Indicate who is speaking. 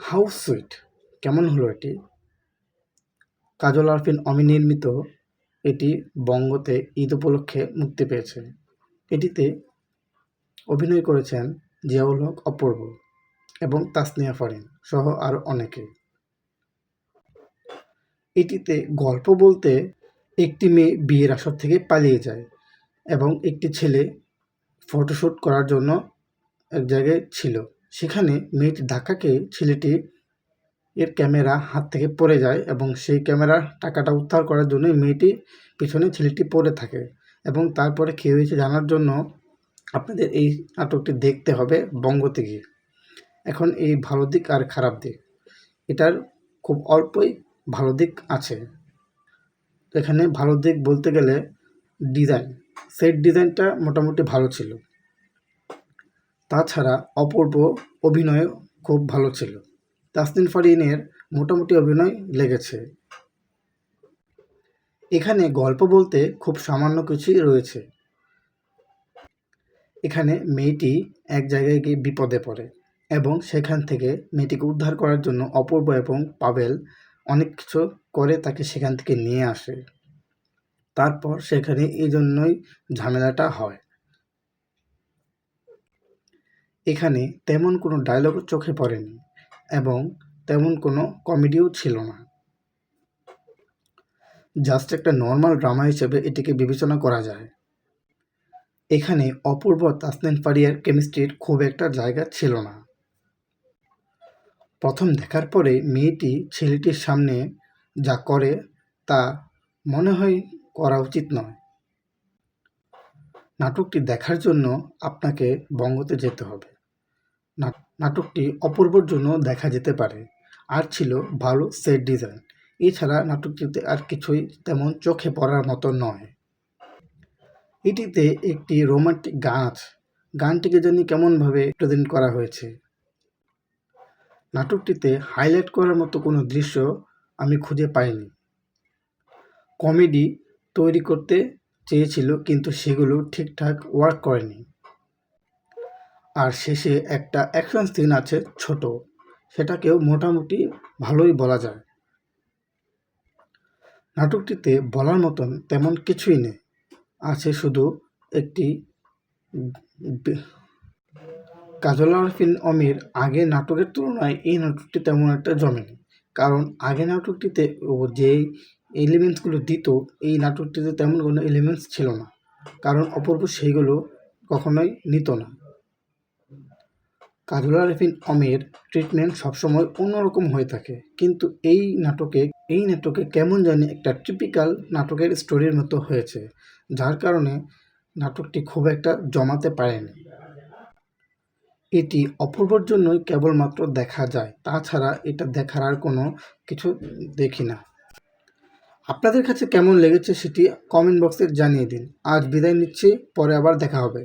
Speaker 1: How sweet, কেমন হলো এটি? কাজল আরফিন অমি নির্মিত এটি বঙ্গতে ঈদ উপলক্ষে মুক্তি পেয়েছে। এটিতে অভিনয় করেছেন জিয়াউল হক অপূর্ব এবং তাসনিয়া ফারিন সহ আরও অনেকে। এটিতে গল্প বলতে একটি মেয়ে বিয়ের আসর থেকে পালিয়ে যায় এবং একটি ছেলে ফটোশ্যুট করার জন্য এক জায়গায় ছিল। সেখানে মেয়েটি ধাক্কা খেয়ে ছেলেটি এর ক্যামেরা হাত থেকে পড়ে যায় এবং সেই ক্যামেরার টাকাটা উদ্ধার করার জন্যই মেয়েটি পিছনে ছেলেটি পড়ে থাকে এবং তারপরে কী হয়েছে জানার জন্য আপনাদের এই নাটকটি দেখতে হবে বঙ্গতে গিয়ে। এখন এই ভালো দিক আর খারাপ দিক, এটার খুব অল্পই ভালো দিক আছে। এখানে ভালো দিক বলতে গেলে ডিজাইন, সেট ডিজাইনটা মোটামুটি ভালো ছিল। তাছাড়া অপূর্ব অভিনয় খুব ভালো ছিল। তাসনিন ফারিনের মোটামুটি অভিনয় লেগেছে। এখানে গল্প বলতে খুব সামান্য কিছুই রয়েছে। এখানে মেয়েটি এক জায়গায় গিয়ে বিপদে পড়ে এবং সেখান থেকে মেয়েটিকে উদ্ধার করার জন্য অপূর্ব এবং পাভেল অনেক কিছু করে তাকে সেখান থেকে নিয়ে আসে। তারপর সেখানে এই জন্যই ঝামেলাটা হয়। এখানে তেমন কোনো ডায়লগও চোখে পড়েনি এবং তেমন কোনো কমেডিও ছিল না। জাস্ট একটা নর্মাল ড্রামা হিসেবে এটিকে বিবেচনা করা যায়। এখানে অপূর্ব তাসনিন ফারিয়ার কেমিস্ট্রির খুব একটা জায়গা ছিল না। প্রথম দেখার পরে মেয়েটি ছেলেটির সামনে যা করে তা মনে হয় করা উচিত নয়। নাটকটি দেখার জন্য আপনাকে বঙ্গতে যেতে হবে। নাটকটি অপূর্বর জন্য দেখা যেতে পারে। আর ছিল ভালো সেট ডিজাইন। এছাড়া নাটকটিতে আর কিছুই তেমন চোখে পড়ার মতো নয়। এটিতে একটি রোমান্টিক গান আছে। গানটিকে জানি কেমনভাবে প্রেজেন্ট করা হয়েছে। নাটকটিতে হাইলাইট করার মতো কোনো দৃশ্য আমি খুঁজে পাইনি। কমেডি তৈরি করতে চেয়েছিল কিন্তু সেগুলো ঠিকঠাক ওয়ার্ক করেনি। আর শেষে একটা অ্যাকশন সিন আছে ছোট, সেটাকেও মোটামুটি ভালোই বলা যায়। নাটকটিতে বলার মতন তেমন কিছুই নেই, আছে শুধু একটি কাজল আরফিন অমির আগের নাটকের তুলনায় এই নাটকটি তেমন একটা জমেনি। কারণ আগের নাটকটিতে ও যেই এলিমেন্টসগুলো দিত এই নাটকটিতে তেমন কোনো এলিমেন্টস ছিল না, কারণ অপূর্ব সেইগুলো কখনোই নিত না। কাজল আরফিন অমির ট্রিটমেন্ট সবসময় অন্যরকম হয়ে থাকে, কিন্তু এই নাটকে কেমন জানি একটা টিপিক্যাল নাটকের স্টোরির মতো হয়েছে, যার কারণে নাটকটি খুব একটা জমাতে পারেনি। এটি অপূর্বর জন্যই কেবলমাত্র দেখা যায়, তাছাড়া এটা দেখার আর কোনো কিছু দেখি না। আপনাদের কাছে কেমন লেগেছে সেটি কমেন্ট বক্সে জানিয়ে দিন। আজ বিদায় নিচ্ছি, পরে আবার দেখা হবে।